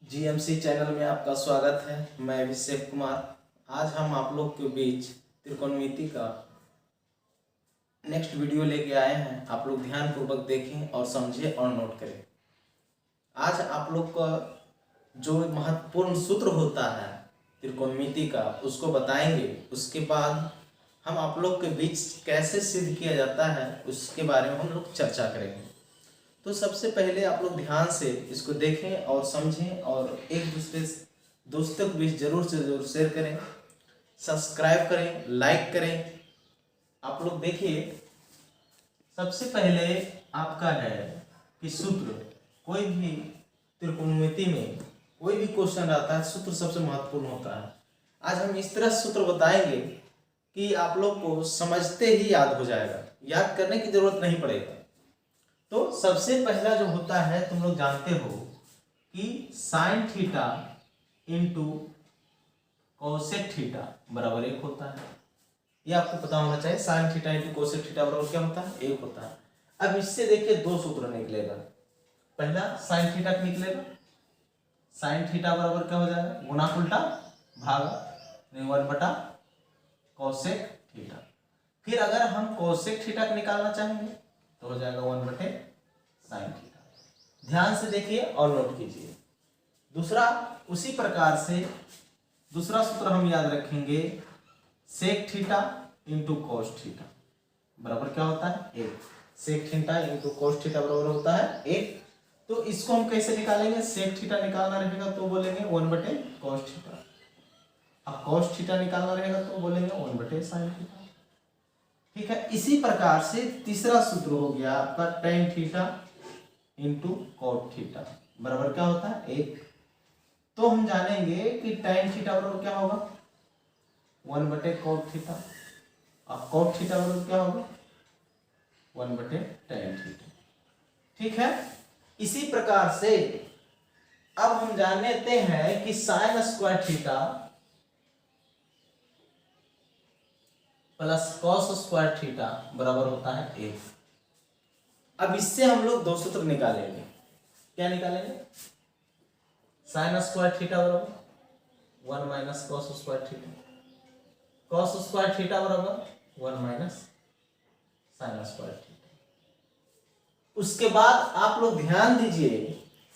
GMC channel में आपका स्वागत है। मैं अभिषेक कुमार। आज हम आप लोग के बीच त्रिकोणमिति का नेक्स्ट वीडियो लेके आए हैं। आप लोग ध्यानपूर्वक देखें और समझें और नोट करें। आज आप लोग का जो महत्वपूर्ण सूत्र होता है त्रिकोणमिति का उसको बताएंगे। उसके बाद हम आप लोग के बीच कैसे सिद्ध किया जाता है उसके बारे में हम लोग चर्चा करेंगे। तो सबसे पहले आप लोग ध्यान से इसको देखें और समझें और एक दूसरे दोस्तों के बीच जरूर से जरूर शेयर करें, सब्सक्राइब करें, लाइक करें। आप लोग देखिए, सबसे पहले आपका है कि सूत्र, कोई भी त्रिकोणमिति में कोई भी क्वेश्चन आता है सूत्र सबसे महत्वपूर्ण होता है। आज हम इस तरह सूत्र बताएंगे कि आप लोग को समझते ही याद हो जाएगा, याद करने की जरूरत नहीं पड़ेगा। तो सबसे पहला जो होता है, तुम लोग जानते हो कि sign theta into cosec theta बराबर 1 होता है। ये आपको पता होना चाहिए। Sign theta into cosec theta बराबर क्या होता है? 1 होता है। अब इससे देखिए दो सूत्र निकलेगा। पहला साइन थीटा निकलेगा, साइन थीटा बराबर क्या हो जाएगा? गुणा उल्टा भागा 1 बटा कोसेक थीटा। फिर अगर हम कोसेक थीटा को निकालना चाहेंगे तो हो जाएगा 1 बटे साइन थीटा। ध्यान से देखिए और नोट कीजिए। दूसरा, उसी प्रकार से दूसरा सूत्र हम याद रखेंगे, sec theta into cos theta बराबर क्या होता है? 1। Sec theta into cos theta बराबर होता है 1। तो इसको हम कैसे निकालेंगे? सेक थीटा निकालना रहेगा तो बोलेंगे 1 बटे कोस थीटा। अब कोस थीटा निकालना रहेगा तो बोलेंगे 1 बटे साइन थीटा। ठीक है। इसी प्रकार से तीसरा सूत्र हो गया आपका tan theta into cot theta बराबर क्या होता है? 1। तो हम जानेंगे कि tan थीटा बराबर क्या होगा? 1 बटे कॉट थीटा। अब कॉट थीटा बराबर क्या होगा? 1 बटे tan थीटा। ठीक है। इसी प्रकार से अब हम जानते हैं कि sine square theta plus cos square theta बराबर होता है 1। अब इससे हम लोग दो सूत्र निकालेंगे। क्या निकालेंगे? साइन स्क्वायर थीटा बराबर 1 minus cos square theta, cos square theta बराबर 1 माइनस साइन स्क्वायर थीटा। उसके बाद आप लोग ध्यान दीजिए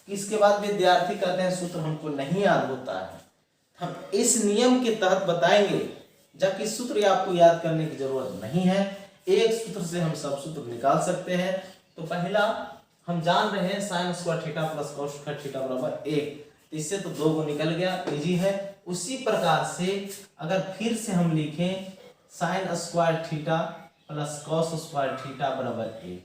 कि इसके बाद विद्यार्थी कहते हैं सूत्र हमको नहीं याद होता है। हम इस नियम के तहत बताएंगे, जबकि सूत्र आपको याद करने की जरूरत नहीं है। एक सूत्र से हम सब सूत्र निकाल सकते हैं। तो पहला हम जान रहे हैं sine square theta plus cos square theta बराबर 1। तो इससे तो 2 को निकल गया, इजी है। उसी प्रकार से अगर फिर से हम लिखें sine square theta plus cos square theta बराबर 1,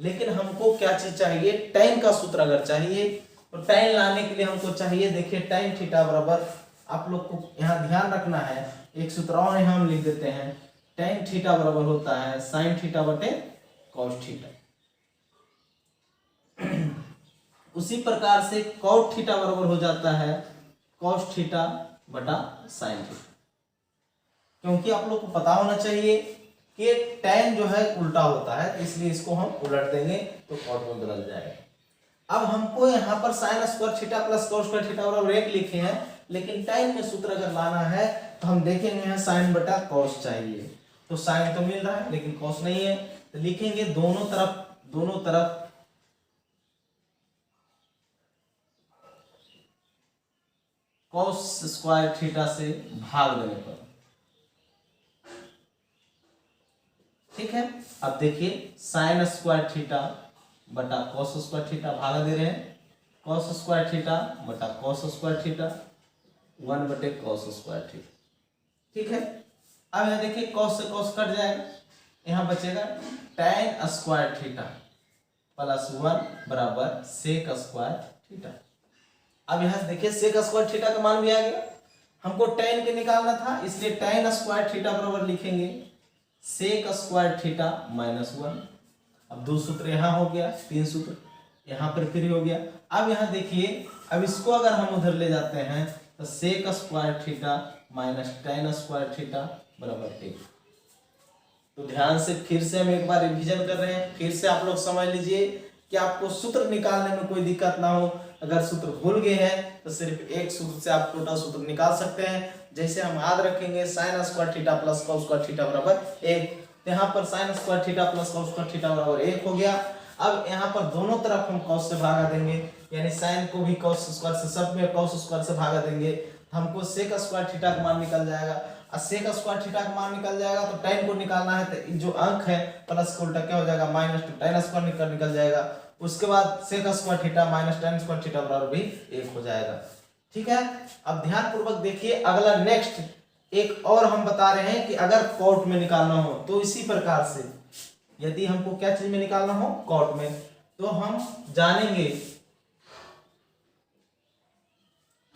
लेकिन हमको क्या चीज चाहिए? tan का सूत्र अगर चाहिए तो tan लाने के लिए हमको चाहिए, देखिए tan थीटा बराबर, आप लोग को यहाँ ध्यान रखना है, एक सूत्र और यहाँ हम लिख देते हैं, tan थीटा बराबर होता है साइन थीटा बटे कॉस थीटा। उसी प्रकार से कॉट थीटा बराबर हो जाता है कॉस थीटा बटा साइन थीटा। क्योंकि आप लोग को पता होना चाहिए कि tan जो है उल्टा होता है, इसलिए इसको हम उलट देंगे तो कॉट में बदल जाएगा। अब हमको यहाँ पर sine square theta plus cos square theta बराबर 1 लिखे हैं, लेकिन tan में सूत्र अगर लाना है तो हम देखेंगे यहाँ साइन बटा कॉस चाहिए। तो साइन तो मिल रहा है लेकिन कॉस नहीं है, तो लिखेंगे दोनों तरफ कॉस स्क्वायर थीटा से भाग देने पर। ठीक है। अब देखिए साइन स्क्वायर थीटा बटा कॉस स्क्वायर थीटा भाग दे रहे हैं, कॉस स्क्वायर थीटा बटा कॉस स्क्वायर थीटा 1 बटे कॉस स्क्वायर थीटा। ठीक है। अब यहाँ देखिए कॉस से कॉस कट जाएगा, यहाँ बचेगा tan स्क्वायर थीटा प्लस 1 बराबर सेक स्क्वायर थीटा। अब यहाँ देखिए सेक स्क्वायर थीटा का मान भी आ गया। हमको tan के निकालना था, इसलिए tan स्क्वायर थीटा बराबर लिखेंगे सेक स्क्वायर थीटा माइनस 1। अब 2 सूत्र यहाँ हो गया, 3 सूत्र यहाँ पर फ्री हो गया। अब यहाँ देखिए, अब इसको अगर हम उधर ले जाते हैं तो sec square theta minus tan square theta बराबर 1। तो ध्यान से फिर से हम एक बार रिवीजन कर रहे हैं, फिर से आप लोग समझ लीजिए कि आपको सूत्र निकालने में कोई दिक्कत ना हो। अगर सूत्र भूल गए हैं तो सिर्फ एक सूत्र से आप टोटल सूत्र निकाल सकते हैं। जैसे हम याद रखेंगे sine square theta plus cos square theta बराबर 1, यहाँ पर sine square theta plus cos square theta बराबर 1 हो गया। अब यहाँ पर दोनों तरफ हम कॉस से भागा देंगे, यानी साइन को भी कॉस स्क्वायर से, सब में कॉस स्क्वायर से भागा देंगे, हमको सेक स्क्वायर थीटा का मान निकल जाएगा। और सेक स्क्वायर थीटा का मान निकल जाएगा तो tan को निकालना है, तो जो अंक है प्लस को उल्टा क्या हो जाएगा माइनस टू tan स्क्वायर निकल जाएगा। उसके बाद sec square theta minus tan square theta बराबर भी 1 हो जाएगा। ठीक है, अब ध्यान पूर्वक देखिए अगला नेक्स्ट एक और हम बता रहे हैं कि अगर कॉट में निकालना हो तो इसी प्रकार से, यदि हमको क्या चीज में निकालना हो कॉट में, तो हम जानेंगे,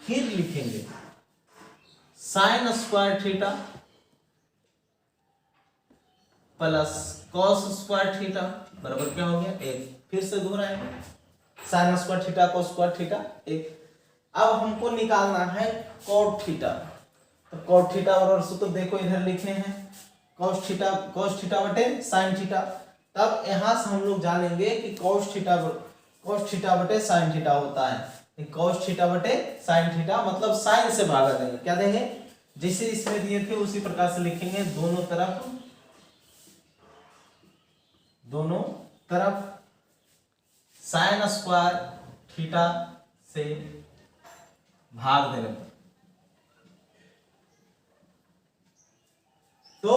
फिर लिखेंगे sine square theta plus cos square theta बराबर क्या हो गया 1। फिर से दोहराएंगे sine square theta cos square theta 1। अब हमको निकालना है कॉट थीटा, तो कॉट थीटा बराबर सूत्र देखो इधर लिखे हैं कॉस थीटा बटे साइन थीटा। तब यहां से हम लोग जानेंगे कि कॉस थीटा बटे साइन थीटा होता है। कॉस थीटा बटे साइन थीटा मतलब साइन से भागा देंगे, क्या देंगे जैसे इसमें दिए थे उसी प्रकार से लिखेंगे, दोनों तरफ साइन स्क्वायर थीटा से भाग देने पर, तो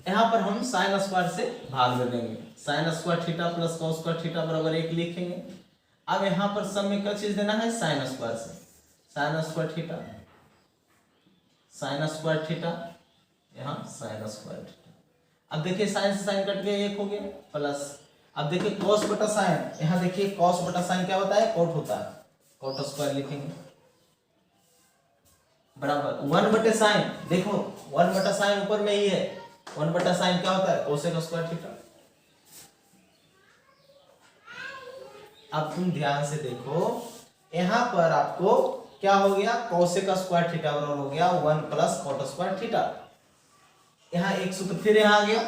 यहां पर हम साइन स्क्वायर से भाग दे देंगे, sine square theta plus cos square theta बराबर 1 लिखेंगे। अब यहां पर सब में क्या चीज देना है साइन स्क्वायर से, साइन स्क्वायर थीटा यहाँ साइन स्क्वायर थीटा। अब देखिए साइन से साइन कट गया 1 हो गया प्लस, अब देखिए कॉस बटा साइन, यहाँ देखिए कॉस बटा साइन क्या होता है कॉट होता है, कॉट स्क्वायर लिखेंगे बराबर 1 बटे साइन, देखो 1 बटा साइन ऊपर में ही है, 1 बटा साइन क्या होता है कोसेक स्क्वायर थीटा। अब तुम ध्यान से देखो यहां पर आपको क्या हो गया कोसेक स्क्वायर थीटा बराबर हो गया 1 प्लस कॉट स्क्वायर थीटा। यहाँ एक सूत्र फिर यहाँ आ गया।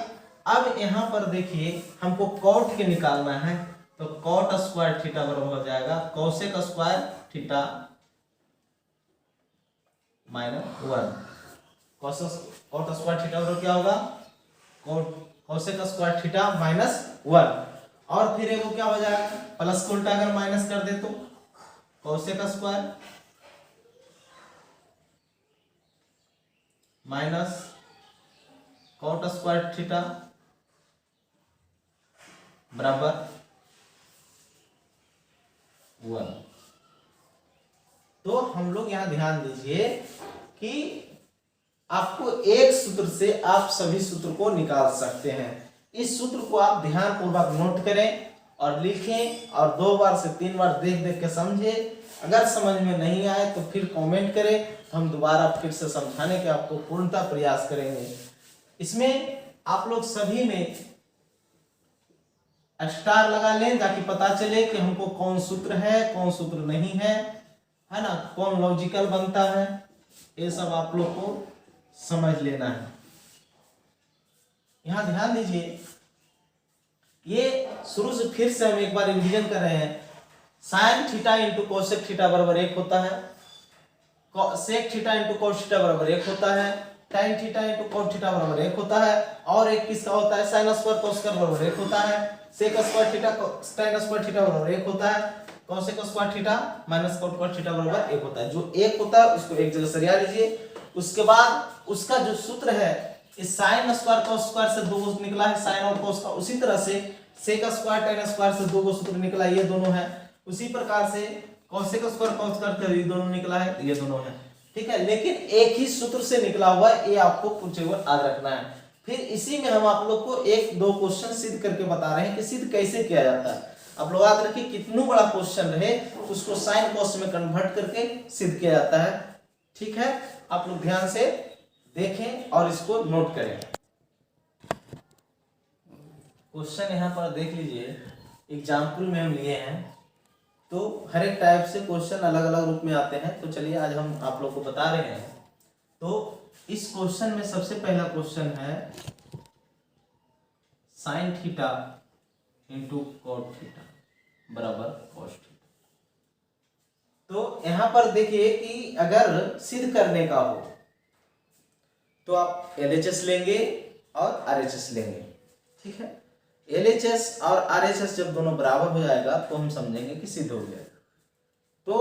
अब यहाँ पर देखिए हमको कॉट के निकालना है, तो कॉट स्क्वायर थीटा बराबर हो जाएगा cosec square theta minus 1। Cot square theta बराबर क्या होगा कोसेक स्क्वायर थीटा माइनस 1, और फिर एगो क्या हो जाएगा प्लस को उल्टा अगर माइनस कर दे तो cosec square minus cot square theta बराबर 1। तो हम लोग यहां ध्यान दीजिए कि आपको एक सूत्र से आप सभी सूत्र को निकाल सकते हैं। इस सूत्र को आप ध्यान पूर्वक नोट करें और लिखें और 2 बार से 3 बार देख देख के समझें। अगर समझ में नहीं आए तो फिर कमेंट करें, हम दोबारा फिर से समझाने के आपको पूर्णतः प्रयास करेंगे। इसमें आप लोग सभी में स्टार लगा लें ताकि पता चले कि हमको कौन सूत्र है कौन सूत्र नहीं है ना, कौन लॉजिकल बनता है, ये सब आप लोग को समझ लेना है। यहां ध्यान दीजिए, ये शुरू से फिर से हम एक बार रिवीजन कर रहे हैं। Sine theta into cosec theta बराबर 1 होता है, sec theta into cos theta बराबर 1 होता है, tan theta into cot theta बराबर 1 होता है, और एक किसका होता है साइन स्क्वायर कोस स्क्वायर बराबर 1 होता है, sec square theta tan square theta बराबर 1 होता है, cosec square theta minus cot square theta बराबर 1 होता है। जो 1 होता है उसको एक जगह सरिया लीजिए। उसके बाद उसका जो सूत्र है इस साइन स्क्वायर कोस स्क्वायर से 2 निकला है साइन और कोस का, उसी तरह से सेक स्क्वायर tan स्क्वायर से 2 सूत्र निकला, ये दोनों है। उसी प्रकार से कोसेक स्क्वायर कोस स्क्वायर से ये दोनों निकला है, ये दोनों है। ठीक है, लेकिन एक ही सूत्र से निकला हुआ है, ये आपको पूछे हुए याद रखना है। फिर इसी में हम आप लोग को 1-2 क्वेश्चन सिद्ध करके बता रहे हैं कि सिद्ध कैसे किया जाता है। आप लोग याद रखिए कितना बड़ा क्वेश्चन रहे उसको साइन कॉस में कन्वर्ट करके सिद्ध किया जाता है। ठीक है, आप लोग ध्यान से देखें और इसको नोट करें। क्वेश्चन यहाँ पर देख लीजिए, एग्जाम्पल में हम लिए हैं, तो हर एक टाइप से क्वेश्चन अलग अलग रूप में आते हैं। तो चलिए आज हम आप लोग को बता रहे हैं। तो इस क्वेश्चन में सबसे पहला क्वेश्चन है sine theta into cot theta बराबर कॉस थीटा। यहाँ पर देखिए कि अगर सिद्ध करने का हो तो आप LHS लेंगे और RHS लेंगे, ठीक है। LHS और RHS जब दोनों बराबर हो जाएगा तो हम समझेंगे कि सिद्ध हो गया। तो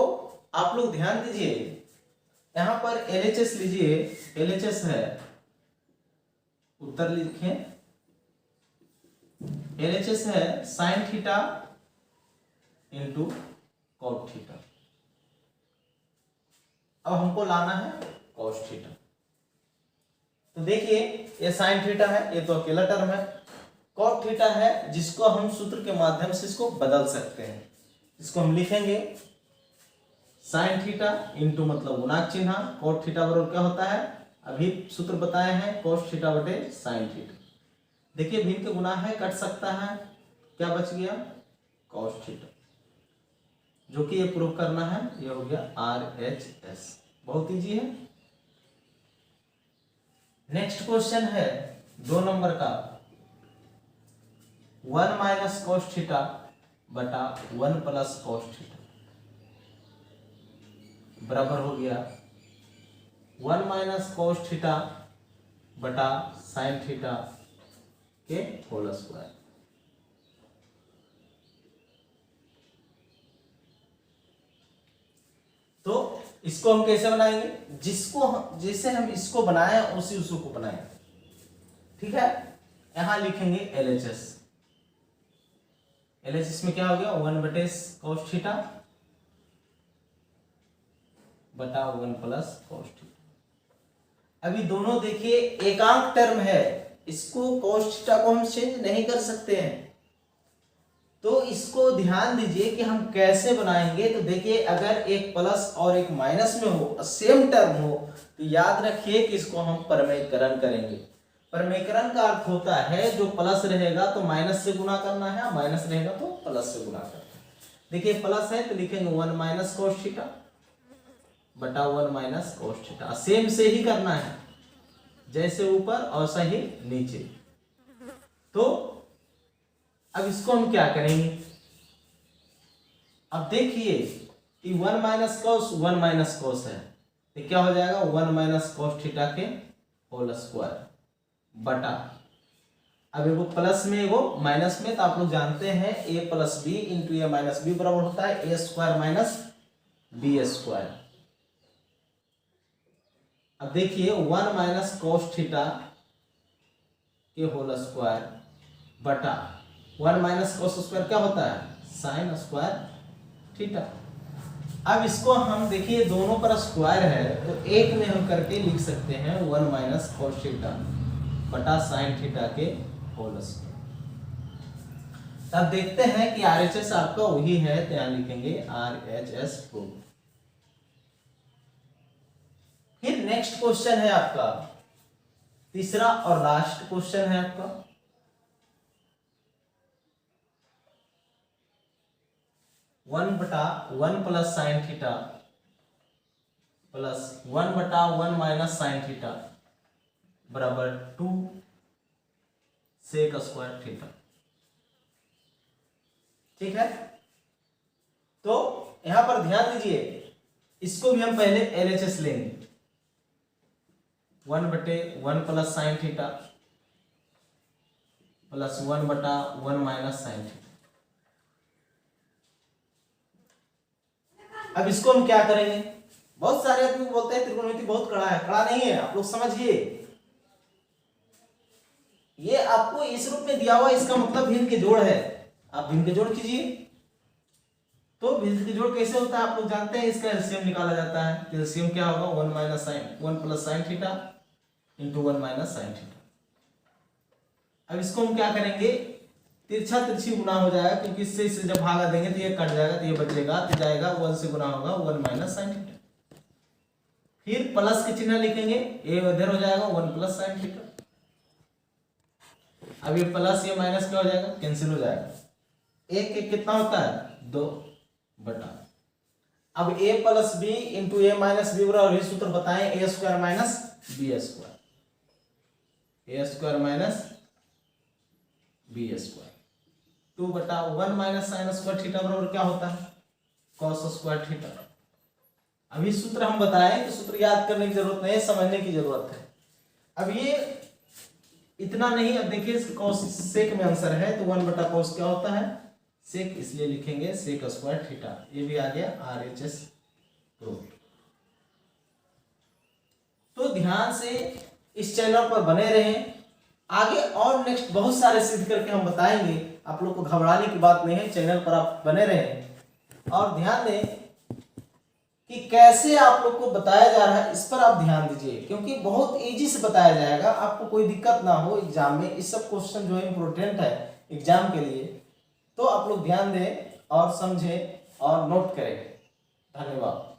आप लोग ध्यान दीजिए, यहाँ पर LHS लीजिए, LHS है, उत्तर लिखें, LHS है sine theta into cot theta. अब हमको लाना है कॉस थीटा। तो देखिए ये साइन थीटा है, ये तो अकेला टर्म है। कॉट थीटा है जिसको हम सूत्र के माध्यम से इसको बदल सकते हैं। इसको हम लिखेंगे साइन थीटा इंटू मतलब गुणाक चिन्ह, कॉट थीटा बराबर क्या होता है, अभी सूत्र बताए हैं, कॉस थीटा बटे साइन थीटा। देखिए भिन्न के गुना है, कट सकता है, क्या बच गया, कॉस थीटा, जो कि ये प्रूफ करना है, ये हो गया RHS। बहुत इजी है। नेक्स्ट क्वेश्चन है 2 नंबर का, 1 माइनस कॉस थीटा बटा 1 प्लस कॉस थीटा बराबर हो गया 1 माइनस कॉस थीटा बटा साइन थीटा के होल स्क्वायर। तो इसको हम कैसे बनाएंगे, जिसे हम इसको बनाए उसी उसको बनाएंगे, ठीक है। यहां लिखेंगे LHS। LHS में क्या हो गया, 1 बटे कॉस थीटा बटा 1 प्लस कॉस थीटा। अभी दोनों देखिए एकांक टर्म है, इसको कॉस थीटा को हम चेंज नहीं कर सकते हैं। तो इसको ध्यान दीजिए कि हम कैसे बनाएंगे। तो देखिए अगर एक प्लस और एक माइनस में हो, सेम टर्म हो, तो याद रखिए कि इसको हम परमेयकरण करेंगे। परमेयकरण का अर्थ होता है जो प्लस रहेगा तो माइनस से गुना करना है, माइनस रहेगा तो प्लस से गुना करना है। देखिए प्लस है तो लिखेंगे 1 माइनस कॉस थीटा बटा 1 माइनस कॉस थीटा। सेम से ही करना है, जैसे ऊपर और सही नीचे। तो अब इसको हम क्या करेंगे, अब देखिए कि 1 माइनस कॉस 1 माइनस कॉस है, तो क्या हो जाएगा 1 माइनस कॉस थीटा के होल स्क्वायर बटा, अब एगो प्लस में एगो माइनस में, तो आप लोग जानते हैं a plus B into A minus B बराबर होता है a square minus B square. अब देखिए 1 माइनस कॉस थीटा के होल स्क्वायर बटा 1 माइनस कॉस स्क्वायर क्या होता है, साइन स्क्वायर थीटा। अब इसको हम देखिए दोनों पर स्क्वायर है तो एक में हम करके लिख सकते हैं 1 माइनस कॉस थीटा बटा साइन थीटा के होल स्क्वायर। तब देखते हैं कि RHS आपका वही है, तो यहां लिखेंगे RHS प्रूफ। फिर नेक्स्ट क्वेश्चन है आपका, तीसरा और लास्ट क्वेश्चन है आपका, वन बटा 1 प्लस साइन थीटा प्लस 1 बटा 1 माइनस साइन थीटा बराबर 2 सेक स्क्वायर थीटा, ठीक है। तो यहां पर ध्यान दीजिए, इसको भी हम पहले LHS लेंगे, 1 बटे 1 प्लस साइन थीटा प्लस 1 बटा 1 माइनस साइन थीटा। अब इसको हम क्या करेंगे, बहुत सारे आदमी बोलते हैं त्रिकोणमिति बहुत कड़ा है, कड़ा नहीं है, आप लोग समझिए। ये आपको इस रूप में दिया हुआ, इसका मतलब भिन्न के जोड़ है, आप भिन्न के जोड़ कीजिए। तो भिन्न के जोड़ कैसे होता है आप लोग जानते हैं, इसका एलसीएम निकाला जाता है। तो एलसीएम क्या होगा 1 minus sine 1 plus sine theta into 1 minus sine theta. अब इसको हम क्या करेंगे, तिरछा तिरछी गुना हो जाएगा, क्योंकि इससे जब भागा देंगे तो ये कट जाएगा, तो ये बचेगा, तो जाएगा 1 से गुना होगा 1 माइनस साइन थीटा। फिर प्लस के चिन्ह लिखेंगे, ए इधर हो जाएगा 1 प्लस साइन थीटा। अब ये प्लस ये माइनस क्या हो जाएगा, कैंसिल हो जाएगा। एक एक कितना होता है 2 बटा, अब a plus B into A minus B बराबर सूत्र बताएं, A square minus B square, A square minus B square 2 बटा 1 माइनस साइन स्क्वायर थीटा बराबर क्या होता है, कॉस स्क्वायर थीटा। अभी सूत्र हम बताएं तो सूत्र याद करने की जरूरत नहीं है, समझने की जरूरत है। अब ये इतना नहीं, अब देखिए cos सेक में आंसर है तो 1/cos क्या होता है सेक, इसलिए लिखेंगे सेक स्क्वायर थीटा। ये भी आ गया RHS प्रूफ। तो ध्यान से इस चैनल पर बने रहें, आगे और नेक्स्ट बहुत सारे सिद्ध करके हम बताएंगे, आप लोग को घबराने की बात नहीं है, चैनल पर आप बने रहें। और ध्यान दें कि कैसे आप लोग को बताया जा रहा है, इस पर आप ध्यान दीजिए, क्योंकि बहुत इजी से बताया जाएगा, आपको कोई दिक्कत ना हो एग्जाम में। इस सब क्वेश्चन जो है इंपॉर्टेंट है एग्जाम के लिए, तो आप लोग ध्यान दें और समझें और नोट करें। धन्यवाद।